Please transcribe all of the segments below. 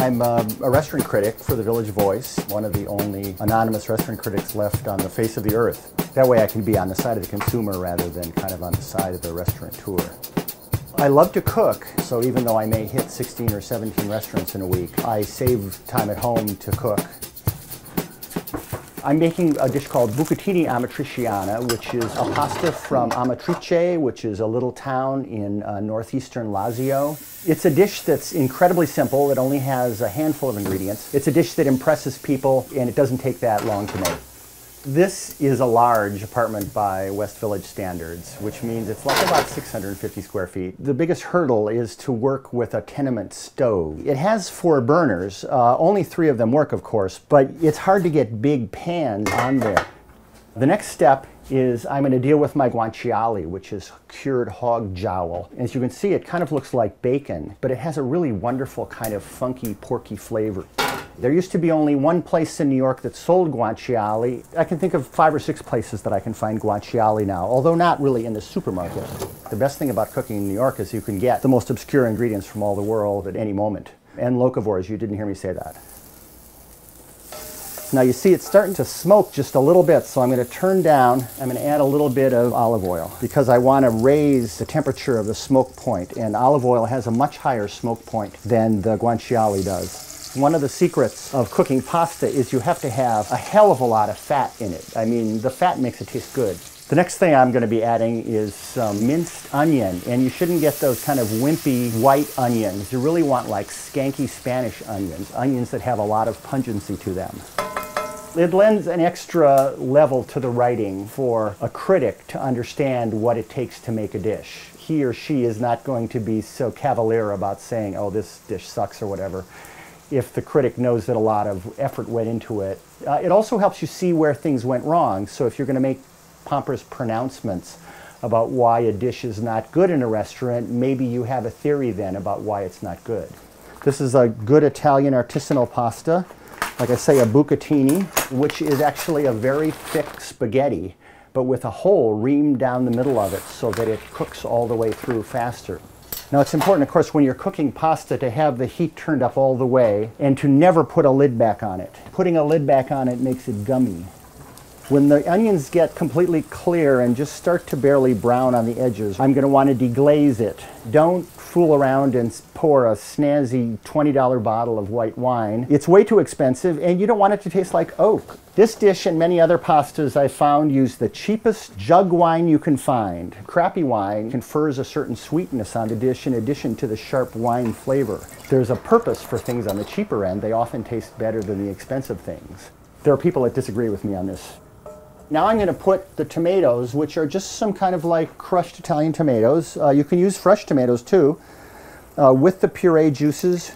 I'm a restaurant critic for the Village Voice, one of the only anonymous restaurant critics left on the face of the earth. That way I can be on the side of the consumer rather than kind of on the side of the restaurateur. I love to cook, so even though I may hit 16 or 17 restaurants in a week, I save time at home to cook. I'm making a dish called Bucatini Amatriciana, which is a pasta from Amatrice, which is a little town in northeastern Lazio. It's a dish that's incredibly simple. It only has a handful of ingredients. It's a dish that impresses people, and it doesn't take that long to make. This is a large apartment by West Village standards, which means it's like about 650 square feet. The biggest hurdle is to work with a tenement stove. It has 4 burners, only 3 of them work of course, but it's hard to get big pans on there. The next step is I'm going to deal with my guanciale, which is cured hog jowl. As you can see, it kind of looks like bacon, but it has a really wonderful kind of funky, porky flavor. There used to be only one place in New York that sold guanciale. I can think of 5 or 6 places that I can find guanciale now, although not really in the supermarket. The best thing about cooking in New York is you can get the most obscure ingredients from all the world at any moment. And locavores, you didn't hear me say that. Now you see it's starting to smoke just a little bit, so I'm going to turn down. I'm going to add a little bit of olive oil because I want to raise the temperature of the smoke point, and olive oil has a much higher smoke point than the guanciale does. One of the secrets of cooking pasta is you have to have a hell of a lot of fat in it. I mean, the fat makes it taste good. The next thing I'm going to be adding is some minced onion, and you shouldn't get those kind of wimpy white onions. You really want like skanky Spanish onions, onions that have a lot of pungency to them. It lends an extra level to the writing for a critic to understand what it takes to make a dish. He or she is not going to be so cavalier about saying, oh, this dish sucks or whatever, if the critic knows that a lot of effort went into it. It also helps you see where things went wrong. So if you're going to make pompous pronouncements about why a dish is not good in a restaurant, maybe you have a theory then about why it's not good. This is a good Italian artisanal pasta. Like I say, a bucatini, which is actually a very thick spaghetti, but with a hole reamed down the middle of it so that it cooks all the way through faster. Now it's important, of course, when you're cooking pasta to have the heat turned up all the way and to never put a lid back on it. Putting a lid back on it makes it gummy. When the onions get completely clear and just start to barely brown on the edges, I'm going to want to deglaze it. Don't fool around and pour a snazzy $20 bottle of white wine. It's way too expensive, and you don't want it to taste like oak. This dish and many other pastas I found use the cheapest jug wine you can find. Crappy wine confers a certain sweetness on the dish in addition to the sharp wine flavor. There's a purpose for things on the cheaper end. They often taste better than the expensive things. There are people that disagree with me on this. Now I'm going to put the tomatoes, which are just some kind of like crushed Italian tomatoes. You can use fresh tomatoes too, with the puree juices.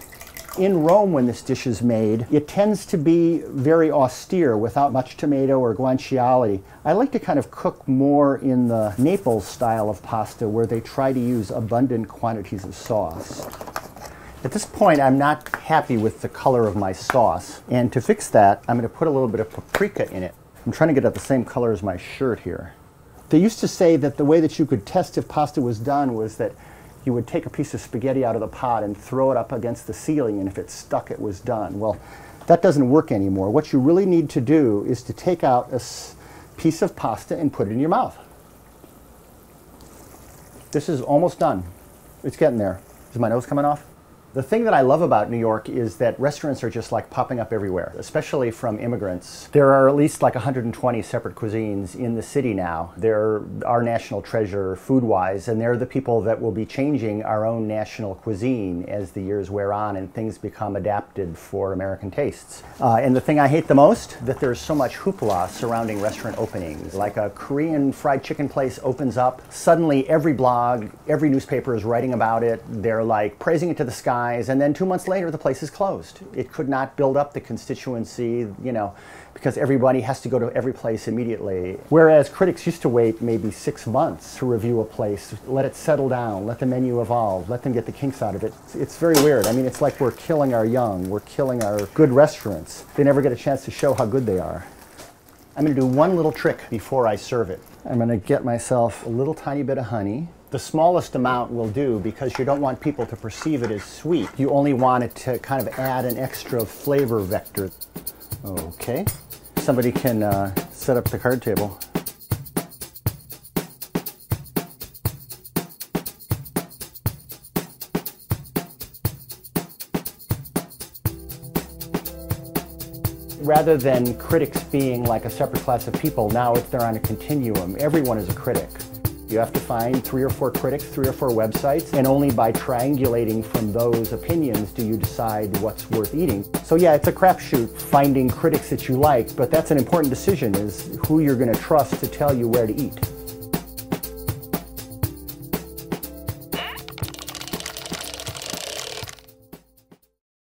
In Rome, when this dish is made, it tends to be very austere without much tomato or guanciale. I like to kind of cook more in the Naples style of pasta where they try to use abundant quantities of sauce. At this point, I'm not happy with the color of my sauce, and to fix that, I'm going to put a little bit of paprika in it. I'm trying to get it the same color as my shirt here. They used to say that the way that you could test if pasta was done was that you would take a piece of spaghetti out of the pot and throw it up against the ceiling, and if it stuck, it was done. Well, that doesn't work anymore. What you really need to do is to take out a piece of pasta and put it in your mouth. This is almost done. It's getting there. Is my nose coming off? The thing that I love about New York is that restaurants are just like popping up everywhere, especially from immigrants. There are at least like 120 separate cuisines in the city now. They're our national treasure food-wise, and they're the people that will be changing our own national cuisine as the years wear on and things become adapted for American tastes. And the thing I hate the most, that there's so much hoopla surrounding restaurant openings. Like a Korean fried chicken place opens up, suddenly every blog, every newspaper is writing about it. They're like praising it to the sky. And then 2 months later, the place is closed. It could not build up the constituency, you know, because everybody has to go to every place immediately. Whereas critics used to wait maybe 6 months to review a place, let it settle down, let the menu evolve, let them get the kinks out of it. It's very weird. I mean, it's like we're killing our young, we're killing our good restaurants. They never get a chance to show how good they are. I'm going to do one little trick before I serve it. I'm going to get myself a little tiny bit of honey. The smallest amount will do because you don't want people to perceive it as sweet. You only want it to kind of add an extra flavor vector. Okay. Somebody can set up the card table. Rather than critics being like a separate class of people, now they're on a continuum. Everyone is a critic. You have to find 3 or 4 critics, 3 or 4 websites, and only by triangulating from those opinions do you decide what's worth eating. So yeah, it's a crapshoot finding critics that you like, but that's an important decision, is who you're going to trust to tell you where to eat.